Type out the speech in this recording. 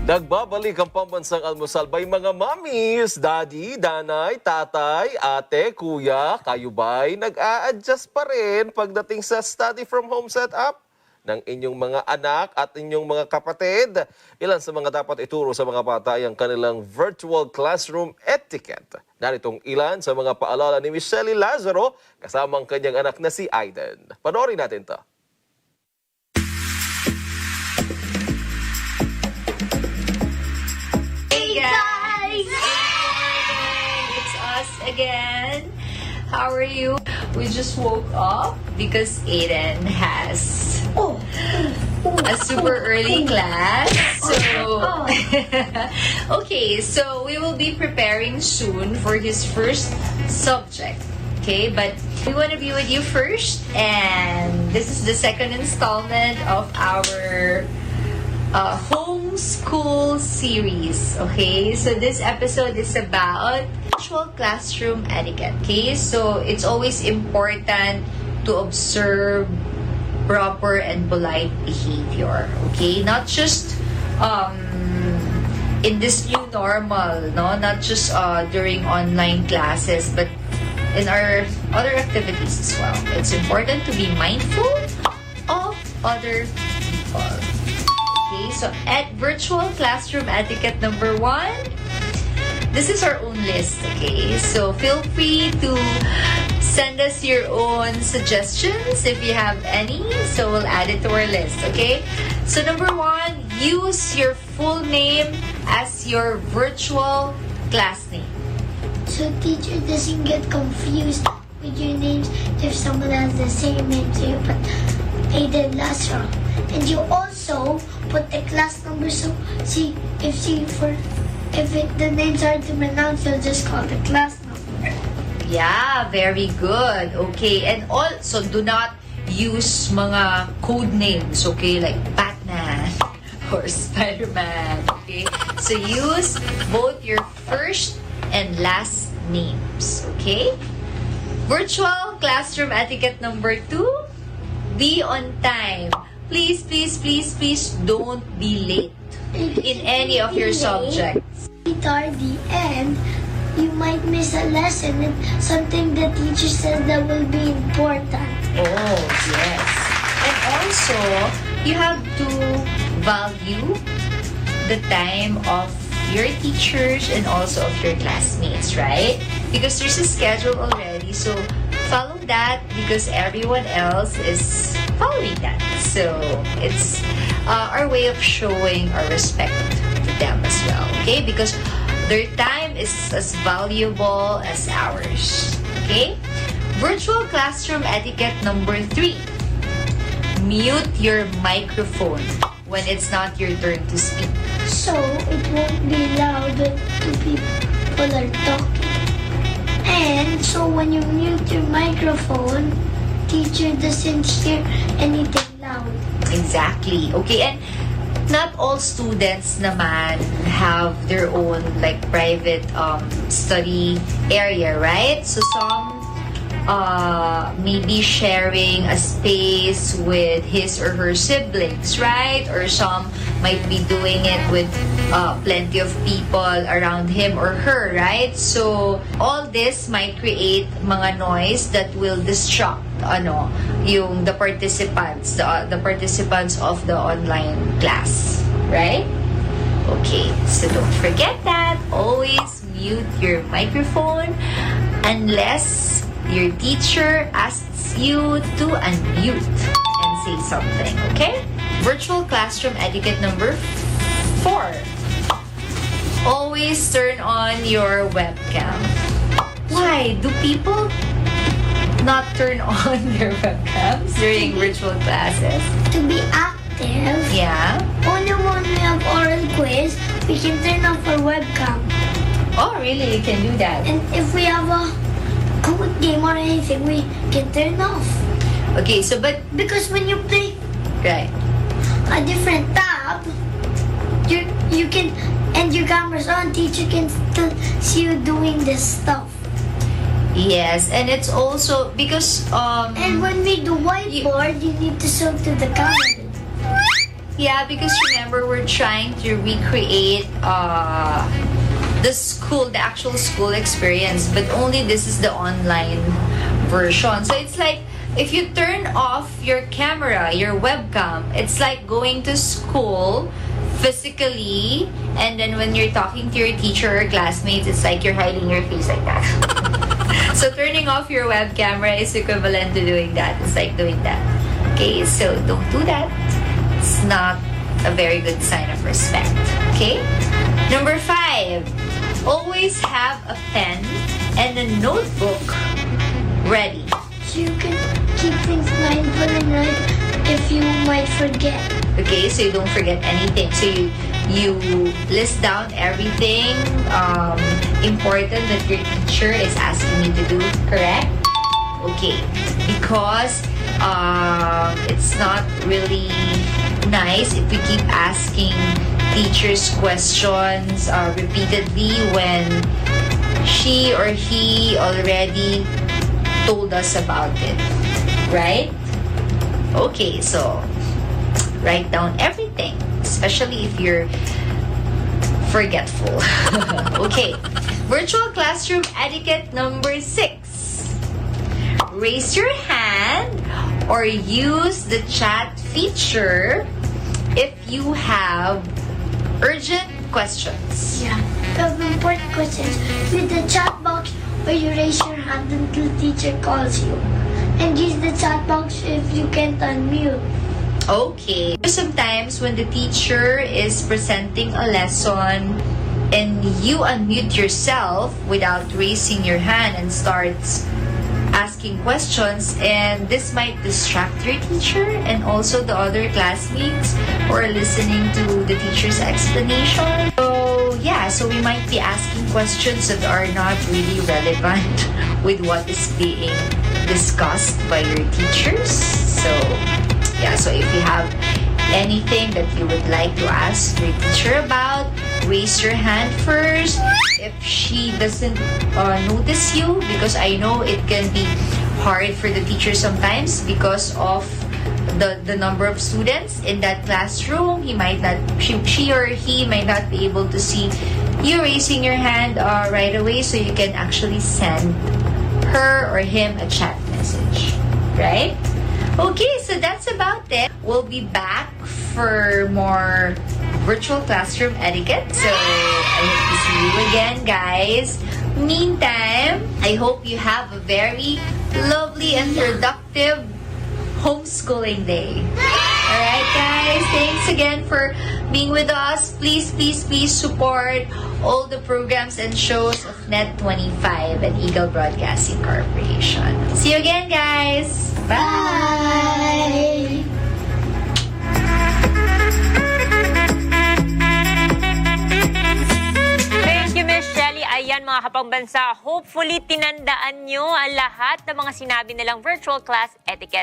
Nagbabalik ang Pambansang Almusal by mga mommies, daddy, danay, tatay, ate, kuya. Kayo ba'y nag-a-adjust pa rin pagdating sa study from home setup ng inyong mga anak at inyong mga kapatid? Ilan sa mga dapat ituro sa mga bata ay ang kanilang virtual classroom etiquette. Naritong ilan sa mga paalala ni Miss Shelly Lazaro kasama ang kanyang anak na si Aiden. Panoorin natin to. Guys! It's us again. How are you? We just woke up because Aiden has a super early class. So, okay, so we will be preparing soon for his first subject. Okay, but we want to be with you first, and this is the second installment of our homeschool series. Okay, so this episode is about virtual classroom etiquette. Okay, so it's always important to observe proper and polite behavior. Okay, not just in this new normal, no, not just during online classes, but in our other activities as well. It's important to be mindful of other people. Okay, so at virtual classroom etiquette number 1, this is our own list, okay? So feel free to send us your own suggestions if you have any, so we'll add it to our list, okay? So number 1, use your full name as your virtual class name. So teacher doesn't get confused with your names if someone has the same name, so you put Aiden Lazaro. And you also put the class number, so the names are to pronounce, you'll just call the class number. Yeah, very good. Okay, and also do not use mga code names, okay, like Batman or Spider-Man, okay? So use both your first and last names, okay? Virtual classroom etiquette number 2, be on time. Please, please, please, please don't be late in any of your subjects. Be tardy and you might miss a lesson and something the teacher says that will be important. Oh, yes. And also, you have to value the time of your teachers and also of your classmates, right? Because there's a schedule already, so follow that because everyone else is following that. So it's our way of showing our respect to them as well, okay? Because their time is as valuable as ours, okay? Virtual classroom etiquette number 3. Mute your microphone when it's not your turn to speak. So it won't be loud when two people are talking. And so when you mute your microphone, teacher doesn't hear anything loud. Exactly. Okay, and not all students naman have their own like private study area, right? So some maybe sharing a space with his or her siblings, right? Or some might be doing it with plenty of people around him or her, right? So all this might create mga noise that will distract the participants of the online class, right? Okay, so don't forget that. Always mute your microphone unless your teacher asks you to unmute and say something, okay? Virtual classroom etiquette number 4. Always turn on your webcam. Why? Do people not turn on their webcams during virtual classes? To be active, Yeah? only when we have oral quiz, we can turn off our webcam. Oh, really? You can do that? And if we have a good game or anything, we can turn off. Okay, so but... Because when you play Right. a different tab, you can, and your camera's on, teacher can still see you doing this stuff. Yes, and it's also because And when we do whiteboard, you need to show to the camera. Yeah, because remember, we're trying to recreate the actual school experience, but only this is the online version. So it's like, if you turn off your camera, your webcam, it's like going to school physically, and then when you're talking to your teacher or classmates, it's like you're hiding your face like that. So turning off your web camera is equivalent to doing that. It's like doing that. Okay, so don't do that. It's not a very good sign of respect. Okay? Number 5, always have a pen and a notebook ready. So you can keep things mindful and right if you might forget. Okay, so you don't forget anything. So you list down everything important that your teacher is asking you to do, correct? Okay, because it's not really nice if we keep asking teachers questions repeatedly when she or he already told us about it, right? Okay, so write down everything, especially if you're forgetful. Okay, virtual classroom etiquette number 6. Raise your hand or use the chat feature if you have urgent questions. Yeah. If you have important questions, use the chat box or you raise your hand until teacher calls you. And use the chat box if you can't unmute. Okay. Sometimes when the teacher is presenting a lesson and you unmute yourself without raising your hand and starts asking questions, and this might distract your teacher and also the other classmates who are listening to the teacher's explanation. So yeah, so we might be asking questions that are not really relevant with what is being discussed by your teachers. So yeah, so if you have anything that you would like to ask your teacher about, raise your hand first. If she doesn't notice you, because I know it can be hard for the teacher sometimes because of the number of students in that classroom, she or he might not be able to see you raising your hand right away, so you can actually send her or him a chat message, right? Okay, so that's about it. We'll be back for more virtual classroom etiquette. So I hope to see you again, guys. Meantime, I hope you have a very lovely and productive homeschooling day. Alright, guys. Thanks again for being with us. Please, please, please support all the programs and shows of Net25 and Eagle Broadcasting Corporation. See you again, guys. Bye! Thank you, Miss Shelly. Ayan, mga kapambansa, hopefully tinandaan nyo ang lahat ng mga sinabi nilang virtual class etiquette.